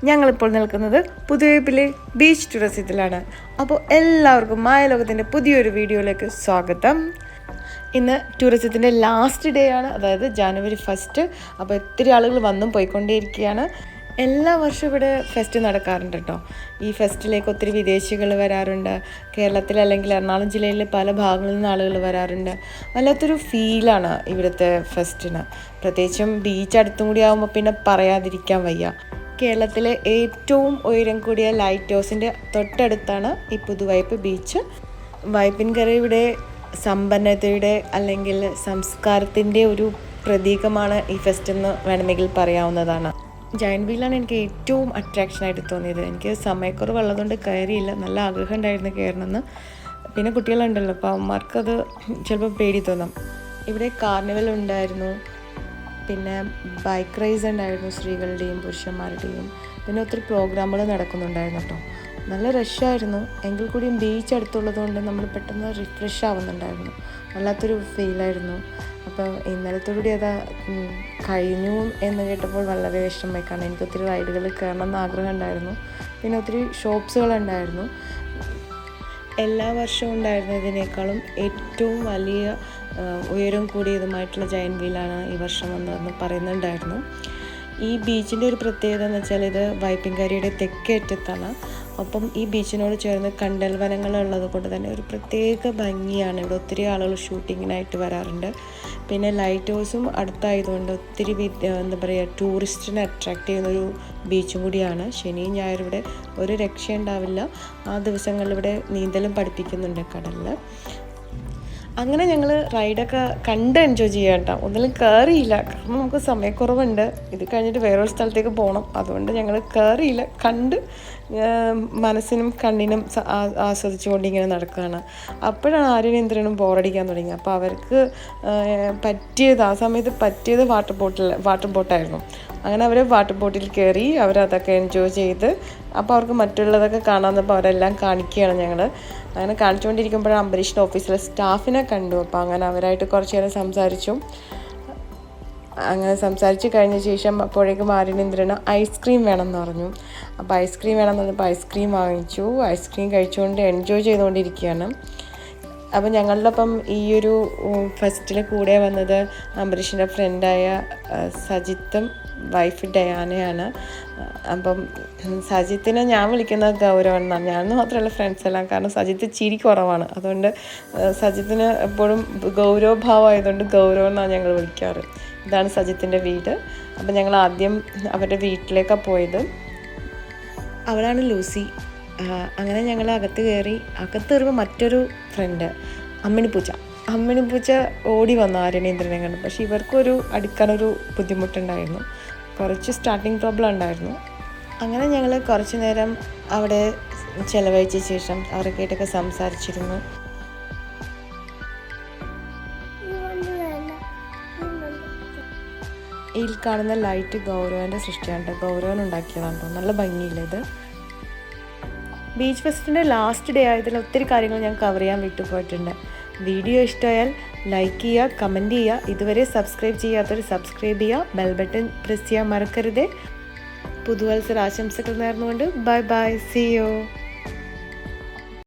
ഞങ്ങളിപ്പോൾ നിൽക്കുന്നത് പുതുവൈപ്പിലെ ബീച്ച് ടൂറിസത്തിലാണ്. അപ്പോൾ എല്ലാവർക്കും മായലോകത്തിൻ്റെ പുതിയൊരു വീഡിയോയിലേക്ക് സ്വാഗതം. ഇന്ന് ടൂറിസത്തിൻ്റെ ലാസ്റ്റ് ഡേ ആണ്, അതായത് ജനുവരി 1. അപ്പോൾ ഒത്തിരി ആളുകൾ വന്നും പോയിക്കൊണ്ടേയിരിക്കുകയാണ്. എല്ലാ വർഷവും ഇവിടെ ഫെസ്റ്റ് നടക്കാറുണ്ട് കേട്ടോ. ഈ ഫെസ്റ്റിലേക്ക് ഒത്തിരി വിദേശികൾ വരാറുണ്ട്. കേരളത്തിൽ അല്ലെങ്കിൽ എറണാകുളം ജില്ലയിലെ പല ഭാഗങ്ങളിൽ നിന്ന് ആളുകൾ വരാറുണ്ട്. വല്ലാത്തൊരു ഫീലാണ് ഇവിടുത്തെ ഫെസ്റ്റിന്. പ്രത്യേകിച്ചും ബീച്ച് അടുത്തും കൂടി ആകുമ്പോൾ പിന്നെ പറയാതിരിക്കാൻ വയ്യ. കേരളത്തിലെ ഏറ്റവും ഉയരം കൂടിയ ലൈറ്റ് ഹൗസിൻ്റെ തൊട്ടടുത്താണ് ഈ പുതുവൈപ്പ് ബീച്ച്. വൈപ്പിൻകരയുടെ സമ്പന്നതയുടെ അല്ലെങ്കിൽ സംസ്കാരത്തിൻ്റെ ഒരു പ്രതീകമാണ് ഈ ഫെസ്റ്റ് എന്ന് വേണമെങ്കിൽ പറയാവുന്നതാണ്. ജയൻറ്റ് വീലാണ് എനിക്ക് ഏറ്റവും അട്രാക്ഷനായിട്ട് തോന്നിയത്. എനിക്ക് സമയക്കുറവുള്ളതുകൊണ്ട് കയറിയില്ല. നല്ല ആഗ്രഹം ഉണ്ടായിരുന്നു കയറണമെന്ന്. പിന്നെ കുട്ടികളുണ്ടല്ലോ, അപ്പോൾ അവന്മാർക്കത് ചിലപ്പോൾ പേടി തോന്നാം. ഇവിടെ കാർണിവൽ ഉണ്ടായിരുന്നു, പിന്നെ ബൈക്ക് റേസ് ഉണ്ടായിരുന്നു, സ്ത്രീകളുടെയും പുരുഷന്മാരുടെയും. പിന്നെ ഒത്തിരി പ്രോഗ്രാമുകൾ നടക്കുന്നുണ്ടായിരുന്നു കേട്ടോ. നല്ല റഷായിരുന്നു. എങ്കിൽ കൂടിയും ബീച്ച് അടുത്തുള്ളത് കൊണ്ട് നമ്മൾ പെട്ടെന്ന് റിഫ്രഷ് ആവുന്നുണ്ടായിരുന്നു. വല്ലാത്തൊരു ഫീലായിരുന്നു. അപ്പോൾ ഇന്നലത്തോടുകൂടി അത് കഴിഞ്ഞു എന്ന് കേട്ടപ്പോൾ വളരെ വിഷമമായി. കാരണം എനിക്ക് ഒത്തിരി റൈഡുകൾ കയറണം എന്ന് ആഗ്രഹം ഉണ്ടായിരുന്നു. പിന്നെ ഒത്തിരി ഷോപ്സുകളുണ്ടായിരുന്നു. എല്ലാ വർഷവും ഉണ്ടായിരുന്നതിനേക്കാളും ഏറ്റവും വലിയ ഉയരം കൂടിയതുമായിട്ടുള്ള ജയൻറ്റ് വീലാണ് ഈ വർഷം വന്നതെന്ന് പറയുന്നുണ്ടായിരുന്നു. ഈ ബീച്ചിൻ്റെ ഒരു പ്രത്യേകത എന്ന് വെച്ചാൽ ഇത് വൈപ്പിൻകരയുടെ തെക്കേ അറ്റത്താണ്. അപ്പം ഈ ബീച്ചിനോട് ചേർന്ന് കണ്ടൽ വനങ്ങളുള്ളത് കൊണ്ട് തന്നെ ഒരു പ്രത്യേക ഭംഗിയാണ്. ഇവിടെ ഒത്തിരി ആളുകൾ ഷൂട്ടിങ്ങിനായിട്ട് വരാറുണ്ട്. പിന്നെ ലൈറ്റ് ഹൗസും അടുത്തായതുകൊണ്ട് ഒത്തിരി എന്താ പറയുക, ടൂറിസ്റ്റിനെ അട്രാക്റ്റ് ചെയ്യുന്നൊരു ബീച്ചും കൂടിയാണ്. ശനിയും ഞായറും ഇവിടെ ഒരു രക്ഷയുണ്ടാവില്ല. ആ ദിവസങ്ങളിൽ ഇവിടെ നീന്തലും പഠിപ്പിക്കുന്നുണ്ട് കടലിൽ. അങ്ങനെ ഞങ്ങൾ റൈഡൊക്കെ കണ്ട് എൻജോയ് ചെയ്യാം കേട്ടോ. ഒന്നിലും കയറിയില്ല, കാരണം നമുക്ക് സമയക്കുറവുണ്ട്. ഇത് കഴിഞ്ഞിട്ട് വേറൊരു സ്ഥലത്തേക്ക് പോകണം. അതുകൊണ്ട് ഞങ്ങൾ കയറിയില്ല, കണ്ട് മനസ്സിനും കണ്ണിനും ആസ്വദിച്ചുകൊണ്ട് ഇങ്ങനെ നടക്കുകയാണ്. അപ്പോഴാണ് ആര്യനും ഇന്ദ്രനും ബോറടിക്കാൻ തുടങ്ങി. അപ്പോൾ അവർക്ക് പറ്റിയത്, ആ സമയത്ത് പറ്റിയത് വാട്ടർ ബോട്ടായിരുന്നു. അങ്ങനെ അവർ വാട്ടർ ബോട്ടിൽ കയറി അവരതൊക്കെ എൻജോയ് ചെയ്ത്, അപ്പോൾ അവർക്ക് മറ്റുള്ളതൊക്കെ കാണാൻ വന്നപ്പോൾ അവരെല്ലാം കാണിക്കുകയാണ് ഞങ്ങൾ. അങ്ങനെ കാണിച്ചുകൊണ്ടിരിക്കുമ്പോഴാണ് അംബരീഷിൻ്റെ ഓഫീസിലെ സ്റ്റാഫിനെ കണ്ടു. അപ്പോൾ അങ്ങനെ അവരായിട്ട് കുറച്ച് നേരം സംസാരിച്ചു. അങ്ങനെ സംസാരിച്ച് കഴിഞ്ഞ ശേഷം അപ്പോഴേക്കും ആര്യനേന്ദ്രന് ഐസ്ക്രീം വേണമെന്ന് പറഞ്ഞു. അപ്പോൾ ഐസ്ക്രീം വേണമെന്ന് പറഞ്ഞപ്പോൾ ഐസ്ക്രീം വാങ്ങിച്ചു. ഐസ്ക്രീം കഴിച്ചുകൊണ്ട് എൻജോയ് ചെയ്തുകൊണ്ടിരിക്കുകയാണ്. അപ്പോൾ ഞങ്ങളുടെ ഒപ്പം ഈ ഒരു ഫെസ്റ്റിൽ കൂടെ വന്നത് അംബരീഷിൻ്റെ ഫ്രണ്ടായ സജിത്തും വൈഫ് ഡയാനയാണ്. അപ്പം സജിത്തിനെ ഞാൻ വിളിക്കുന്നത് ഗൗരവം എന്നാണ്. ഞാനെന്ന് മാത്രമല്ല ഫ്രണ്ട്സ് എല്ലാം. കാരണം സജിത്ത് ചിരി കുറവാണ്, അതുകൊണ്ട് സജിത്തിന് എപ്പോഴും ഗൗരവഭാവമായതുകൊണ്ട് ഗൗരവം എന്നാണ് ഞങ്ങൾ വിളിക്കാറ്. ഇതാണ് സജിത്തിൻ്റെ വീട്. അപ്പം ഞങ്ങൾ ആദ്യം അവരുടെ വീട്ടിലേക്കാണ് പോയത്. അവളാണ് ലൂസി. അങ്ങനെ ഞങ്ങൾ അകത്ത് കയറുമ്പോൾ മറ്റൊരു ഫ്രണ്ട് അമ്മിണിപ്പൂച്ച ഓടി വന്നു ആര്യനേന്ദ്രനെ കണ്ടു. പക്ഷേ ഇവർക്കൊരു അടുക്കാനൊരു ബുദ്ധിമുട്ടുണ്ടായിരുന്നു. കുറച്ച് സ്റ്റാർട്ടിങ് പ്രോബ്ലം ഉണ്ടായിരുന്നു. അങ്ങനെ ഞങ്ങൾ കുറച്ച് നേരം അവിടെ ചിലവഴിച്ച ശേഷം അവരൊക്കെയായിട്ടൊക്കെ സംസാരിച്ചിരുന്നു. ഈ കാണുന്ന ലൈറ്റ് ഗൗരവൻ്റെ സൃഷ്ടിയാണ്. ഗൗരവൻ ഉണ്ടാക്കിയതാണ്. നല്ല ഭംഗിയില്ല ഇത്. ബീച്ച് ഫെസ്റ്റിൻ്റെ ലാസ്റ്റ് ഡേ ആയതിൽ ഒത്തിരി കാര്യങ്ങൾ ഞാൻ കവർ ചെയ്യാൻ വിട്ടുപോയിട്ടുണ്ട്. വീഡിയോ ഇഷ്ടമായാൽ ലൈക്ക് ചെയ്യുക, കമൻറ്റ് ചെയ്യുക. ഇതുവരെ സബ്സ്ക്രൈബ് ചെയ്യാത്തവർ സബ്സ്ക്രൈബ് ചെയ്യുക. ബെൽ ബട്ടൺ പ്രസ് ചെയ്യാൻ മറക്കരുതേ. പുതുവത്സര ആശംസകൾ നേർന്നുകൊണ്ട് ബൈ ബൈ, സീ യു.